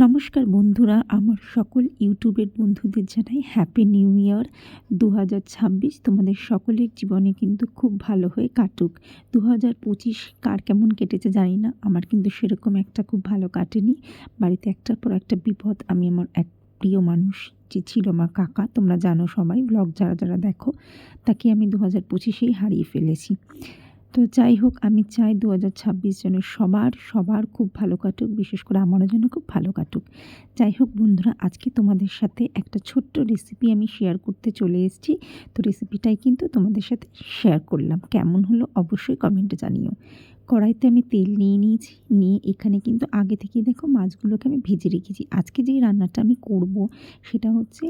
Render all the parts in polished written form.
নমস্কার বন্ধুরা, আমার সকল ইউটিউবের বন্ধুদের জানাই হ্যাপি নিউ ইয়ার 2026। তোমাদের সকলের জীবনে কিন্তু খুব ভালো হয়ে কাটুক। 2025 কার কেমন কেটেছে জানি না, আমার কিন্তু সেরকম একটা খুব ভালো কাটেনি। বাড়িতে একটার পর একটা বিপদ। আমি আমার এক প্রিয় মানুষ যে ছিল আমার কাকা, তোমরা জানো সবাই, ব্লগ যারা যারা দেখো, তাকে আমি 2025-এই হারিয়ে ফেলেছি। তো যাই হোক, আমি চাই 2026 যেন সবার খুব ভালো কাটুক, বিশেষ করে আমারও যেন খুব ভালো কাটুক। যাই হোক বন্ধুরা, আজকে তোমাদের সাথে একটা ছোট্ট রেসিপি আমি শেয়ার করতে চলে এসেছি। তো রেসিপিটাই কিন্তু তোমাদের সাথে শেয়ার করলাম। কেমন হলো অবশ্যই কমেন্টে জানিও। কড়াইতে আমি তেল নিয়ে নিয়েছি, নিয়ে এখানে কিন্তু আগে থেকেই দেখো মাছগুলোকে আমি ভেজে রেখেছি। আজকে যেই রান্নাটা আমি করব সেটা হচ্ছে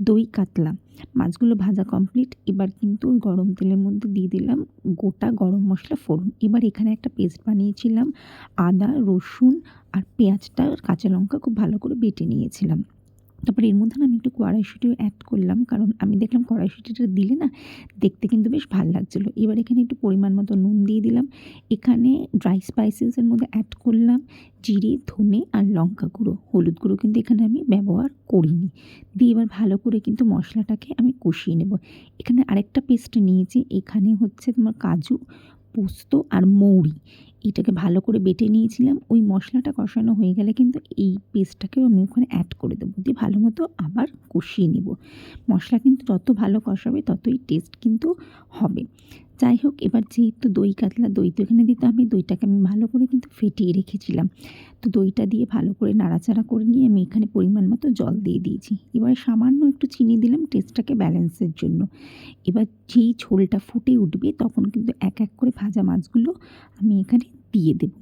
দই কাতলা। মাছগুলো ভাজা কমপ্লিট। এবার কিন্তু গরম তেলের মধ্যে দিয়ে দিলাম গোটা গরম মশলা ফোড়ন। এবার এখানে একটা পেস্ট বানিয়েছিলাম, আদা রসুন আর পেঁয়াজটা কাঁচা লঙ্কা খুব ভালো করে বেটে নিয়েছিলাম। তারপরে এর মধ্যে না আমি একটু কড়াইশুঁটিও অ্যাড করলাম, কারণ আমি দেখলাম কড়াইশুঁটিটা দিলে না দেখতে কিন্তু বেশ ভালো লাগছিলো। এবার এখানে একটু পরিমাণ মতো নুন দিয়ে দিলাম। এখানে ড্রাই স্পাইসেসের মধ্যে অ্যাড করলাম জিরে, ধনে আর লঙ্কা গুঁড়ো। হলুদ গুঁড়ো কিন্তু এখানে আমি ব্যবহার করিনি। দিয়ে এবার ভালো করে কিন্তু মশলাটাকে আমি কষিয়ে নেব। এখানে আরেকটা পেস্ট নিয়েছি, এখানে হচ্ছে তোমার কাজু, পোস্ত আর মৌরি, এটাকে ভালো করে বেটে নিয়েছিলাম। ওই মশলাটা কষানো হয়ে গেলে কিন্তু এই পেস্টটাকেও আমি ওখানে অ্যাড করে দেবো, দিয়ে ভালো মতো আবার কষিয়ে নেব। মশলা কিন্তু যত ভালো কষাবে ততই টেস্ট কিন্তু হবে। যাই হোক, এবার যেহেতু দই কাতলা, দই তো এখানে দিতে হবে। দইটাকে আমি ভালো করে কিন্তু ফেটিয়ে রেখেছিলাম। তো দইটা দিয়ে ভালো করে নাড়াচাড়া করে নিয়ে আমি এখানে পরিমাণ মতো জল দিয়ে দিয়েছি। এবার সামান্য একটু চিনি দিলাম টেস্টটাকে ব্যালেন্সের জন্য। এবার যেই ঝোলটা ফুটে উঠবে তখন কিন্তু এক এক করে ভাজা মাছগুলো আমি এখানে দিয়ে দেব।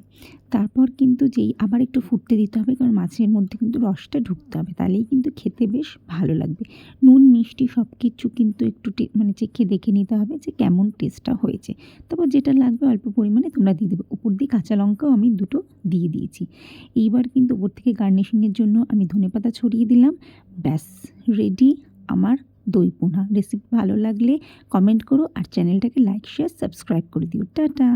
তারপর কিন্তু যেই আবার একটু ফুটতে দিতে হবে, কারণ মাছের মধ্যে কিন্তু রসটা ঢুকতে হবে, তাহলেই কিন্তু খেতে বেশ ভালো লাগবে। নুন মিষ্টি সব কিছু কিন্তু একটু চেখে দেখে নিতে হবে যে কেমন টেস্টটা হয়েছে। তারপর যেটা লাগবে অল্প পরিমাণে তোমরা দিয়ে দেবে। উপর দিয়ে কাঁচা লঙ্কাও আমি দুটো দিয়ে দিয়েছি। এইবার কিন্তু উপর থেকে গার্নিশিংয়ের জন্য আমি ধনেপাতা ছড়িয়ে দিলাম। ব্যাস রেডি আমার দই পোহা। রেসিপি ভালো লাগলে কমেন্ট করো আর চ্যানেলটাকে লাইক শেয়ার সাবস্ক্রাইব করে দিও। টাটা।